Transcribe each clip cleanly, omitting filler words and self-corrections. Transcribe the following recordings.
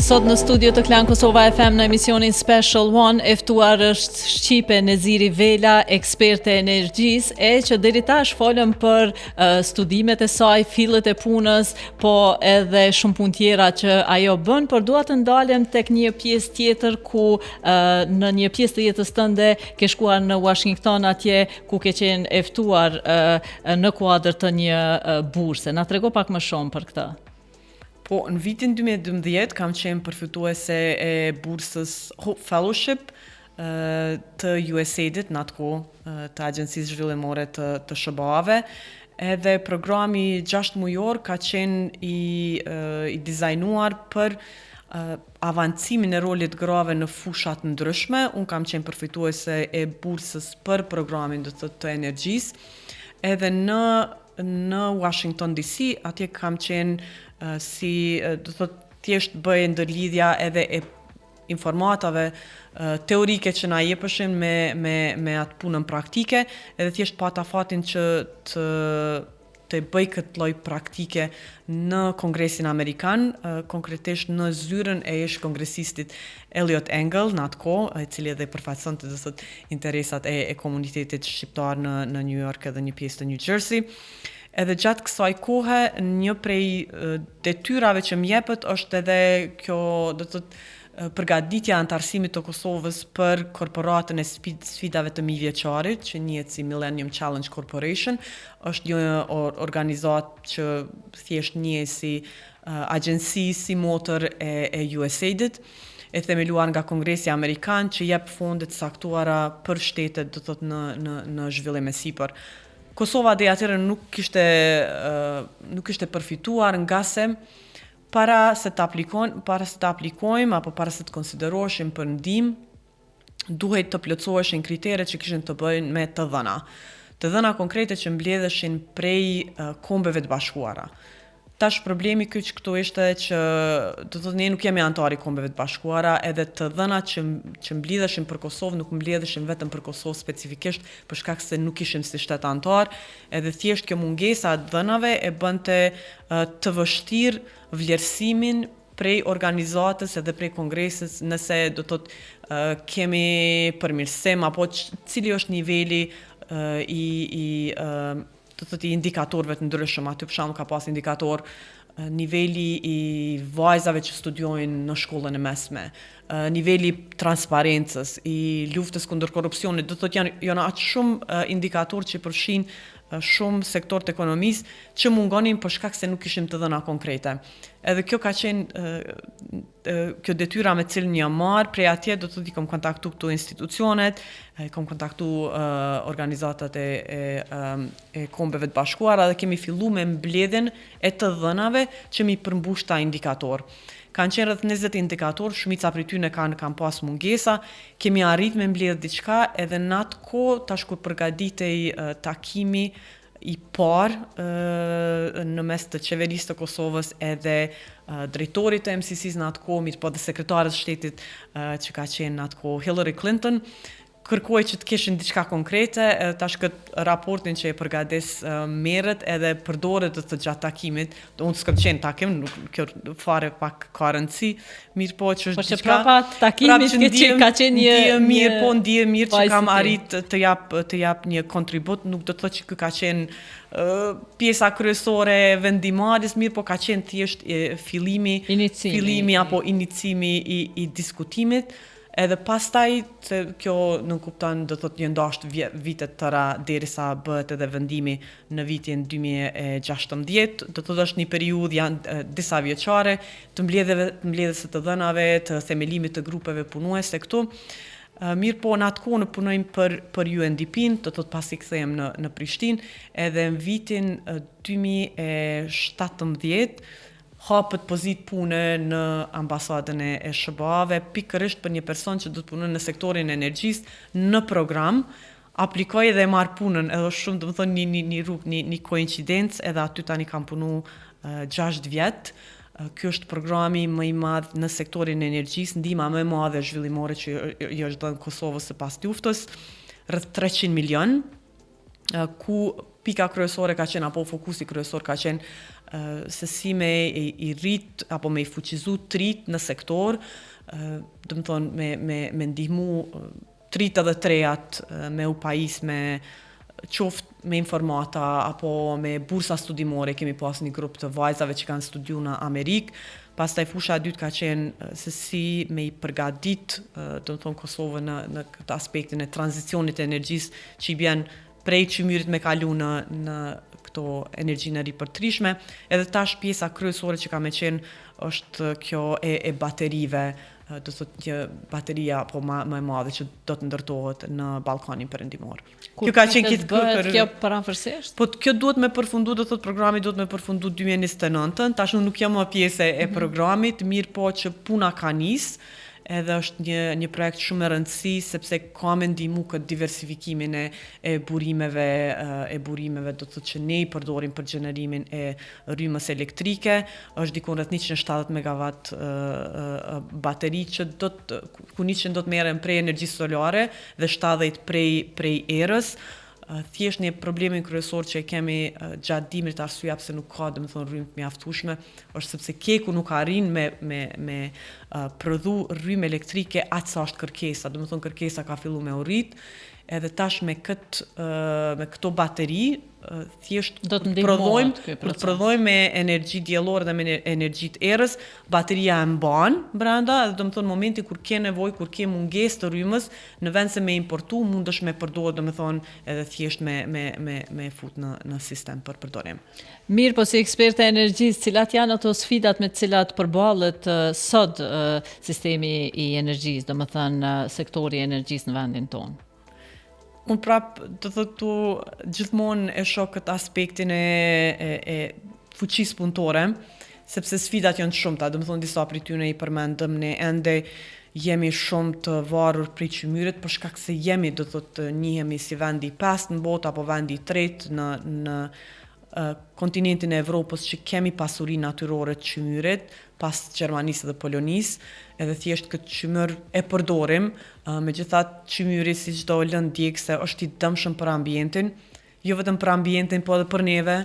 Sot në studio të Klan Kosova FM në emisionin Special One e ftuar është Shqipe Neziri Vela, eksperte e energjisë, që deri tash folëm për studimet e saj, fillet e punës, po edhe shumë punë tjera që ajo bën, por dua të ndalem tek një pjesë tjetër ku në një pjesë të jetës tënde ke shkuar në Washington, atje ku ke qenë e ftuar në kuadër të një burse. Na trego pak më shumë për këtë. Po, në vitin 2012 kam qenë përfituese e bursës Hope Fellowship të USAID-it, në atë kohë të Agjencisë Zhvillimore të SBA-ve, edhe programi 6 mujor ka qenë i dizajnuar për avancimin e rolit grave në fushat ndryshme. Unë kam qenë përfituese e bursës për programin të energjisë, edhe në Washington DC, atje kam qenë thjesht bëj ndërlidhja edhe e informatave teorike që na jepeshin me atë punën praktike, edhe thjesht pata fatin që të bëj këtë lloj praktike në Kongresin Amerikan, konkretisht në zyrën e ish kongresistit Eliot Engel, në atë kohë, i cili edhe përfaqësonte interesat e komunitetit shqiptar në New York edhe një pjesë të New Jersey. Edhe gjatë kësaj kohe, një prej detyrave që m'jepet është edhe kjo, përgatitja e antarësimit të Kosovës për korporatën e sfidave të mijëvjeçarit, që njihet si Millennium Challenge Corporation, është një organizatë që thjesht njihet si agjenci si motor e USAID-it, e themeluar nga Kongresi Amerikan, që jep fonde të saktuara për shtetet në zhvillim e sipër. Kosova dhe atëherë nuk kishte përfituar nga se para se të aplikojmë apo para se të konsideroheshim për ndihmë, duhet të plotësoheshin kriteret që kishin të bëjnë me të dhëna. Të dhëna konkrete që mbledheshin prej Kombeve të Bashkuara. Tash problemi këtu ishte që ne nuk jemi antar i Kombeve të Bashkuara, edhe të dhënat që mblidheshin për Kosovë nuk mblidheshin vetëm për Kosovë specifikisht, për shkak se nuk ishim si shtet antar, edhe thjesht kjo mungesa e dhënave e bënte të vështirë vlerësimin prej organizatës edhe prej kongresit, nëse do të kemi përmirësim apo cili është niveli i indikatorëve të ndryshëm. Aty për shembull ka pas indikator niveli i vajzave që studiojnë në shkollën e mesme, niveli transparencës, i luftës kundër korrupsionit, do të thotë janë aq shumë indikatorë që përfshin shumë sektor të ekonomisë që mungonin për shkak se nuk kishim të dhëna konkrete. Edhe kjo ka qenë kjo detyra me cilën jam marrë, prej atje do të thotë kam kontaktu këtu institucionet, kam kontaktu organizatat e Kombeve të Bashkuara dhe kemi filluar me mbledhjen e të dhënave që mi përmbush ta indikator. Kanë qenë rreth 20 indikator, shumica prej tyre kanë pas mungesa, kemi arrit me mbledh diçka, edhe në atë kohë tash kur përgatitej takimi i parë në mes të qeverisë të Kosovës edhe drejtorit të MCC-s në atë kohë, mirë po dhe sekretarët të shtetit që ka qenë në atë kohë Hillary Clinton, kërkoj që të kishin diçka konkrete, tash këtë raportin që e përgatis merret edhe përdoret të gjatë takimit, unë s'kam qenë takim, nuk kjo fare pak ka rëndësi, mirë po që është diçka. Por që prapa takimit ka qenë një mirë, po ndije mirë që kam arrit të jap një kontribut, nuk do të thotë që ky ka qenë pjesa kryesore e vendimarrjes, mirë po ka qenë thjesht fillimi apo inicimi i diskutimit. Edhe pastaj kjo nuk kupton do thotë një ndasht vitet tëra derisa bëhet edhe vendimi në vitin 2016, do thotë është një periudhë janë disa vjeçare të mbledhjes së të dhënave, të themelimit të grupeve punuese këtu. Mirë po në atë kohë ne punojmë për UNDP-n, do thotë pasi kthehem në Prishtinë, edhe në vitin 2017 hapët pozitë pune në ambasadën e SBA-ve, pikërisht për një person që do të punojë në sektorin e energjisë në program, aplikoj dhe marr punën, edhe shumë do të thonë një rrugë, një koincidencë, edhe aty tani kam punu 6 vjet. Ky është programi më i madh në sektorin e energjisë, ndihma më e madhe zhvillimore që i është dhënë Kosovës së pas luftës, rreth 300 milion, ku pika kryesore ka qenë, apo fokusi kryesor ka qenë se si me i rrit, apo me i fuqizu trit në sektor, do më thonë me ndihmu trit edhe trejat, me u pajis me qoft me informata, apo me bursa studimore, kemi pas një grup të vajzave që kanë studiu në Amerikë. Pastaj fusha e dytë ka qenë se si me i përgadit, do të thonë Kosovën në këtë aspektin e tranzicionit e energjisë që i bjen prej qymyrit me kalu në këto energjinë e ripërtrishme. Edhe tash pjesa kryesore që ka me qenë është kjo e baterive, do të thotë një bateria apo më e madhe që do të ndërtohet në Ballkanin Perëndimor. Kjo ka qenë kjo parafersisht? Po kjo duhet me përfundu, do thotë programi duhet me përfundu 2029. Tash nuk jam më pjesë e programit, mirë po që puna ka nisë, edhe është një projekt shumë e rëndësi sepse ka me ndihmu këtë diversifikimin e burimeve, do të thotë që ne i përdorim për gjenerimin e rrymës elektrike, është dikon rreth 170 megawatt bateri që ku 100 do të merren prej energjisë solare dhe 70 prej erës. Thjesht një problemin kryesor që e kemi gjatë dimrit, arsyeja pse nuk ka, domethënë, rrymë të mjaftueshme, është sepse keku nuk arrin me prodhu rrymë elektrike aq sa është kërkesa, domethënë kërkesa ka filluar me u rrit, edhe tash me këto bateri thjesht do të prodhojmë me energji diellore dhe me energji të erës, bateria e mban brenda, dhe domethënë momenti kur ke nevojë, kur ke mungesë të rrymës, në vend se me importu, mundesh me përdorë, domethënë edhe thjesht me fut në sistem për përdorim. Mirë, po si ekspert e energjisë, cilat janë ato sfidat me të cilat përballet sot sistemi i energjisë, domethënë sektori i energjisë në vendin tonë? Unë prap të thotu gjithmonë e shoh këtë aspektin e fuqisë punëtore, sepse sfidat janë shumëta, domethënë disa prej tyre i përmendëm, ne ende jemi shumë të varur prej qymyrit për shkak se jemi, do thotë, njihemi si vendi i pestë në botë apo vendi i tretë në kontinentin e Evropës që kemi pasuri natyrore të qymyrit, pas Gjermanisë dhe Polonisë, edhe thjesht këtë qymër e përdorim, megjithatë qymyri si çdo lëndë djegëse është i dëmshëm për ambientin, jo vetëm për ambientin, po edhe për neve,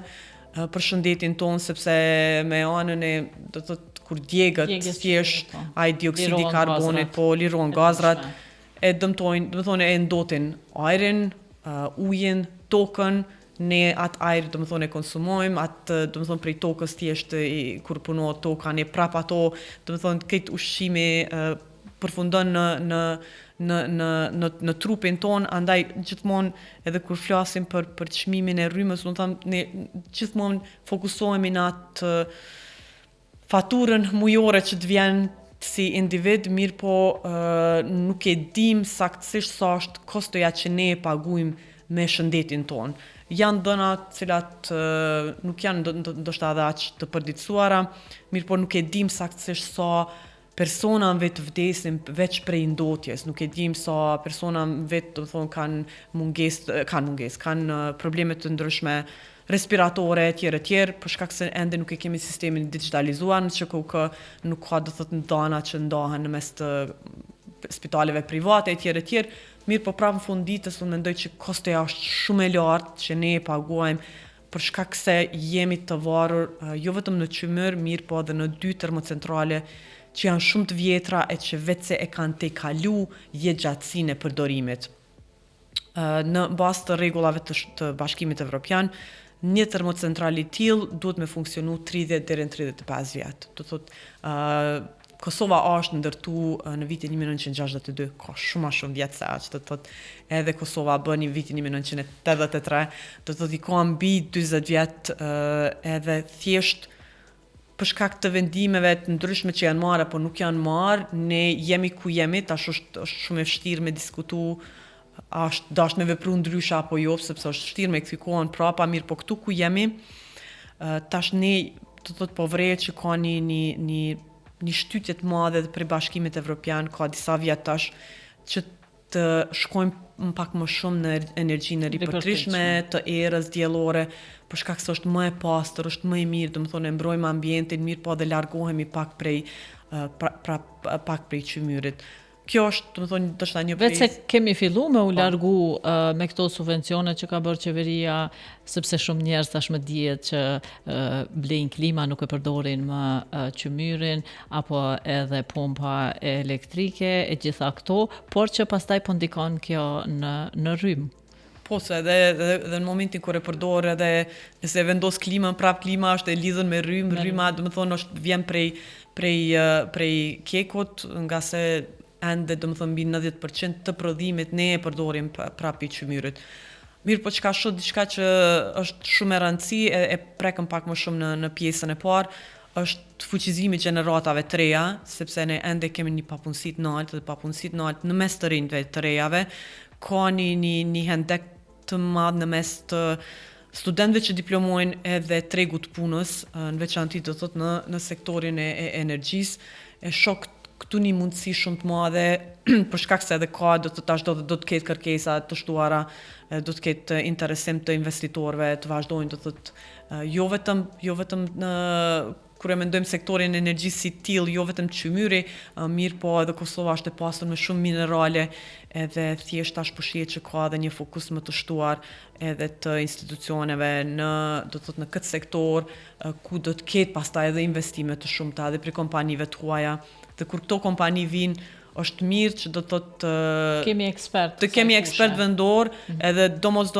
për shëndetin tonë, sepse me anën e, do të thotë, kur djegët thjesht ai dioksidi i karbonit, po liron gazrat, e dëmtojnë, do të thonë e ndotin ajrin, ujin, tokën. Ne atë ajër, do të thonë, e konsumojmë, atë, do të thonë, prej tokës thjesht kur punohet toka, ne prap ato, do të thonë, këtë ushqimi përfundon në trupin ton, andaj gjithmonë edhe kur flasim për çmimin e rrymës, do të thonë, ne gjithmonë fokusohemi në atë faturën mujore që të vjen si individ, mirë po nuk e dim saktësisht sa është kostoja që ne e paguajmë me shëndetin ton. Janë dhëna cilat nuk janë ndoshta edhe aq të përditësuara, mirë po nuk e dim saktësisht sa persona vetë vdesin veç prej ndotjes, nuk e dim sa persona vetë, do të thonë, kanë probleme të ndryshme respiratore etj, për shkak se ende nuk e kemi sistemin digitalizuar në ÇKUK, nuk ka, do thotë, ndana që ndahen në mes të spitaleve private etj. Mirë po prapë në fund ditës unë mendoj që kostoja është shumë e lartë që ne e paguajmë për shkak se jemi të varur jo vetëm në qymër, mirë po edhe në 2 termocentrale që janë shumë të vjetra e që vetëse e kanë tejkalu jetëgjatësinë e përdorimit. Në bazë të rregullave të Bashkimit Evropian, një termocentral i tillë duhet me funksionu 30 deri në 35 vjet. Do thotë Kosova është ndërtu në vitin 1962, ka shumë vjetë se aq, do thotë edhe Kosova bëni vitin 1983, do thotë i ka mbi 40 vjet, edhe thjesht për shkak të vendimeve të ndryshme që janë marrë apo nuk janë marrë, ne jemi ku jemi, tash është shumë e vështirë me diskutu, dash me vepru ndryshe apo jo, sepse është vështirë me kthy kohën prapa, mirë po këtu ku jemi, tash ne, do thotë, po vrehet që ka një shtytje të madhe për Bashkimit Evropian, ka disa vjet tash që të shkojmë pak më shumë në energjinë ripërtrishme, të erës diellore, për shkak se është më e pastër, është më e mirë, domethënë e mbrojmë ambientin, mirë po dhe largohemi pak prej qymyrit. kjo është, do të thonë, ndoshta një Vetë se kemi fillu me u largu me këto subvencione që ka bërë qeveria, sepse shumë njerëz tashmë dihet që blejnë klima, nuk e përdorin më qymyrin apo edhe pompa elektrike e gjitha këto, por që pastaj po ndikon kjo në rrym. Po, se edhe në momentin kur e përdor edhe nëse e vendos klimën, prap klima është e lidhur me rryma, do të thonë është vjen prej kekut, nga se ende do të thonë mbi 90% të prodhimit ne e përdorim prap i qymyrit. Mirë, po çka shoh diçka që është shumë e rëndësishme, e prekëm pak më shumë në pjesën e parë, është fuqizimi i gjeneratave të reja, sepse ne ende kemi një papunësi të lartë dhe papunësi të lartë në mes të rinjve të rejave, ka një hendek të madh në mes të studentëve që diplomojnë edhe tregut punës, në veçanti do thotë në sektorin e energjisë, e shoh këtu një mundësi shumë të madhe për shkak se edhe ka do të ketë kërkesa të shtuara, do të ketë interesim të investitorëve të vazhdojnë do thotë jo vetëm në kur e mendojmë sektorin e energjisë si tillë, jo vetëm qymyri, mirë po edhe Kosova është e pasur me shumë minerale, edhe thjesht tash po shihet që ka edhe një fokus më të shtuar edhe të institucioneve do të thotë në këtë sektor, ku do të ketë pastaj edhe investime të shumta edhe për kompanive të huaja. Dhe kur këto kompani vinë, është mirë që do të thotë kemi ekspert vendor, edhe mos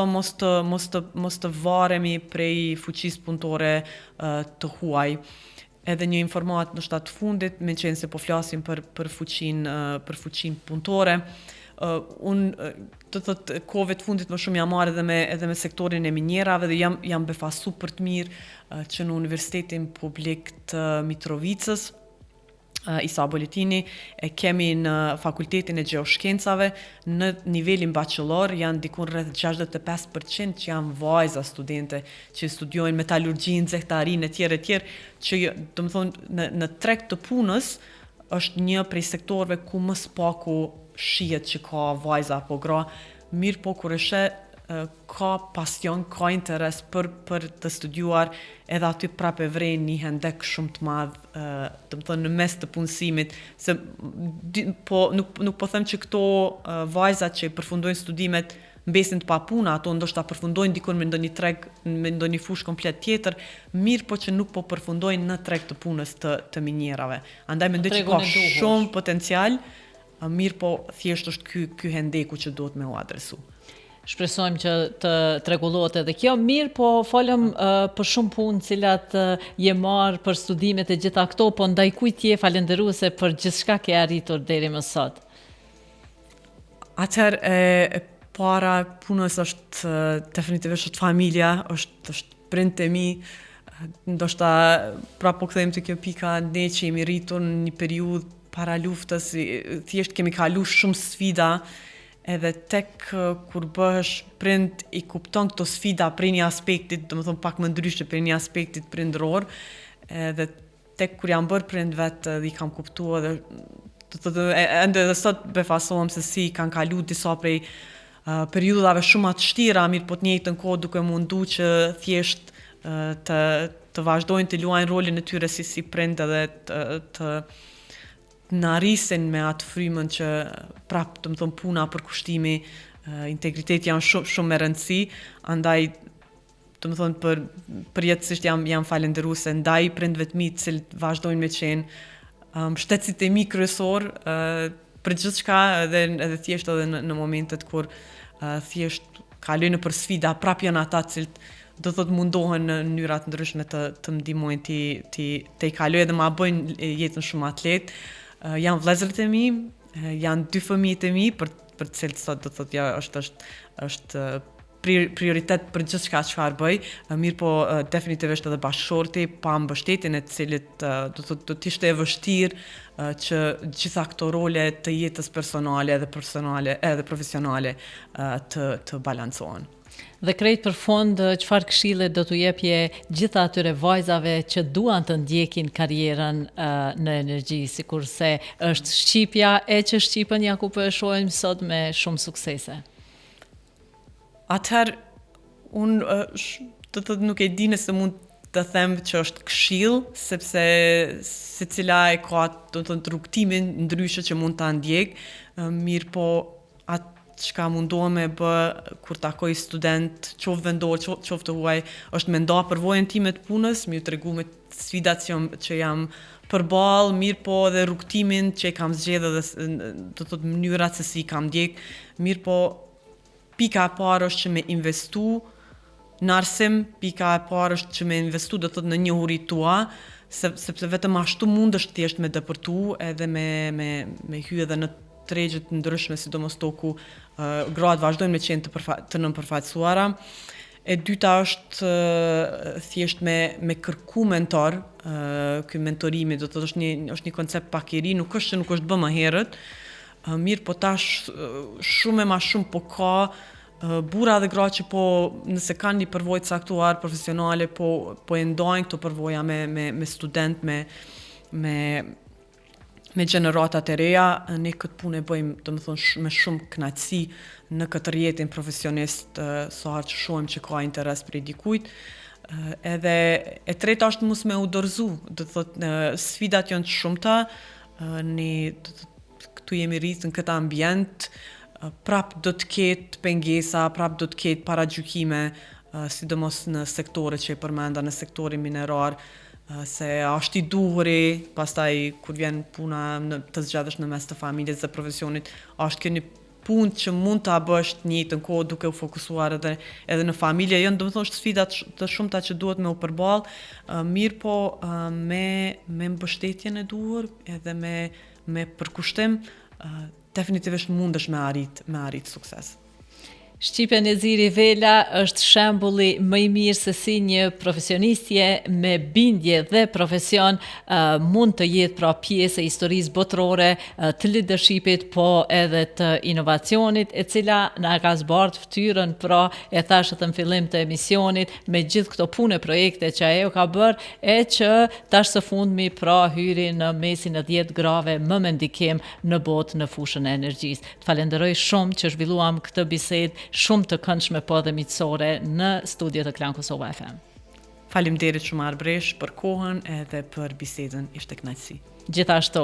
të varemi prej fuqisë punëtore të huaj. Edhe një informat ndoshta të fundit, me qenë se po flasim për fuqinë punëtore. Unë do të thotë kohëve të fundit më shumë jam marrë edhe me sektorin e minjerave dhe jam befasu për të mirë që në Universitetin Publik të Mitrovicës, Isa Boletini, e kemi në Fakultetin e Gjeoshkencave, në nivelin bachelor janë dikun rreth 65% që janë vajza studente që studiojnë metalurgjinë, nxehtarinë e tjerë, që do të thonë në treg të punës është një prej sektorëve ku më spaku shihet që ka vajza apo gra, mirë po kur e sheh ka pasion, ka interes për të studiuar, edhe aty prapë vren një hendek shumë të madh, do të thonë në mes të punësimit, se nuk po them që këto vajzat që përfundojnë studimet mbesin të pa puna, ato ndoshta përfundojnë dikun me ndonjë treg, me ndonjë fushë komplet tjetër, mirë po që nuk po përfundojnë në treg të punës të minjerave. Andaj mendoj që ka shumë potencial, mirë po thjesht është ky hendeku që duhet me u adresu. Shpresojmë që të rregullohet edhe kjo. Mirë, po folëm për shumë punë cilat je marrë për studimet e gjitha këto, po ndaj kujt je falendëruese për gjithçka që arritur deri më sot? Atëherë e para punës është definitivisht është familja, është prindët e mi, ndoshta prapë po kthejmë te kjo pika, ne që jemi rritur në një periudhë para luftës, thjesht kemi kalu shumë sfida, edhe tek kur bëhesh prind i kupton këto sfida prej një aspektit, do të thonë pak më ndryshe prej një aspektit prindëror, edhe tek kur jam bërë prind vetë dhe i kam kuptuar edhe ende edhe sot befasohem se si kanë kalu disa prej periudhave shumë të vështira, mirë po të njëjtën kohë duke mundu që thjesht të vazhdojnë të luajnë rolin e tyre si prind edhe të në arrisin me atë frymën që prapë, do të thonë puna, përkushtimi, integriteti janë shumë me rëndësi, andaj, do të thonë përjetësisht jam falendëruese ndaj prindëve të mi të cilët vazhdojnë me qenë mbështetësit e mi kryesor për gjithçka edhe thjesht edhe në momentet kur thjesht kalojnë për sfida, prapë janë ata të cilët do të thotë mundohen në mënyra të ndryshme të ndihmojnë të i kalojë edhe ma bëjnë jetën shumë atë lehtë. Janë vëllezërit e mi, janë 2 fëmijët e mi, për të cilët sot do të thotë ja është prioritet për gjithçka çfarë bëj, mirë po definitivisht edhe bashkëshorti, pa mbështetjen e të cilit do të ishte e vështirë që gjitha këto role të jetës personale edhe profesionale të balancohen. Dhe krejt për fond, çfarë këshille do t'u jepje gjitha atyre vajzave që duan të ndjekin karrierën në energji, sikurse është Shqipja e që Shqipën ja ku po e shohim sot me shumë suksese? Atëherë, unë do të nuk e di nëse mund të them që është këshill, sepse secila e ka të rrugtimin ndryshe që mund ta ndjek, mirë po atë çka mundohem me bë kur takoj student, qoftë vendor, qoftë huaj, është me nda përvojën time të punës, më tregu me sfidat që jam përballë, mirë po edhe rrugtimin që e kam zgjedhur dhe do të thotë mënyrat se si kam ndjek, mirë po pika e parë është që me investu në arsim, pika e parë është që me investu do të thotë në njohuritë tua, sepse vetëm ashtu mundesh thjesht me dëpërtu edhe me hy edhe në tregje të ndryshme, sidomos toku gratë vazhdojnë me qenë të nënpërfaqësuara. E dyta është thjesht me kërku mentor, ky mentorimi do të thotë është një koncept pak i ri, nuk është që nuk është bë më herët, mirë po tash shumë e ma shumë po ka burra dhe gra që po nëse kanë një përvojë të caktuar profesionale po e ndajnë këto përvoja me student, me gjeneratat e reja, ne këtë punë e bëjmë, domethënë me shumë kënaqësi në këtë rrjetin profesionist, sa që shohim që ka interes prej dikujt. Edhe e treta është mos me u dorëzu, do të thotë sfidat janë të shumta, ne këtu jemi rritë në këtë ambient, prap do të ketë pengesa, prap do të ketë paragjykime, sidomos në sektoret që e përmenda, në sektorin minerar, se është i duhuri, pastaj kur vjen puna të zgjatesh në mes të familjes dhe profesionit, është kjo një punë që mund ta bësh të njëjtën kohë duke u fokusuar edhe në familje, janë domethënë sfida të shumta që duhet me u përballë, mirë po me mbështetjen e duhur edhe me përkushtim, definitivisht mundesh me arrit sukses. Shqipe Neziri Vela është shembulli më i mirë se si një profesionistje me bindje dhe profesion mund të jetë pra pjesë e historisë botërore të leadershipit, po edhe të inovacionit, e cila na ka zbardhur fytyrën, pra e thash edhe në fillim të emisionit, me gjithë këto punë projekte që ajo ka bërë, e që tash së fundmi pra hyri në mesin e 10 grave më me ndikim në botë në fushën e energjisë. Të falenderoj shumë që zhvilluam këtë bisedë shumë të këndshme po dhe miqësore në studiot e Klan Kosova FM. Faleminderit shumë Arbresh për kohën edhe për bisedën, ishte kënaqësi. Gjithashtu,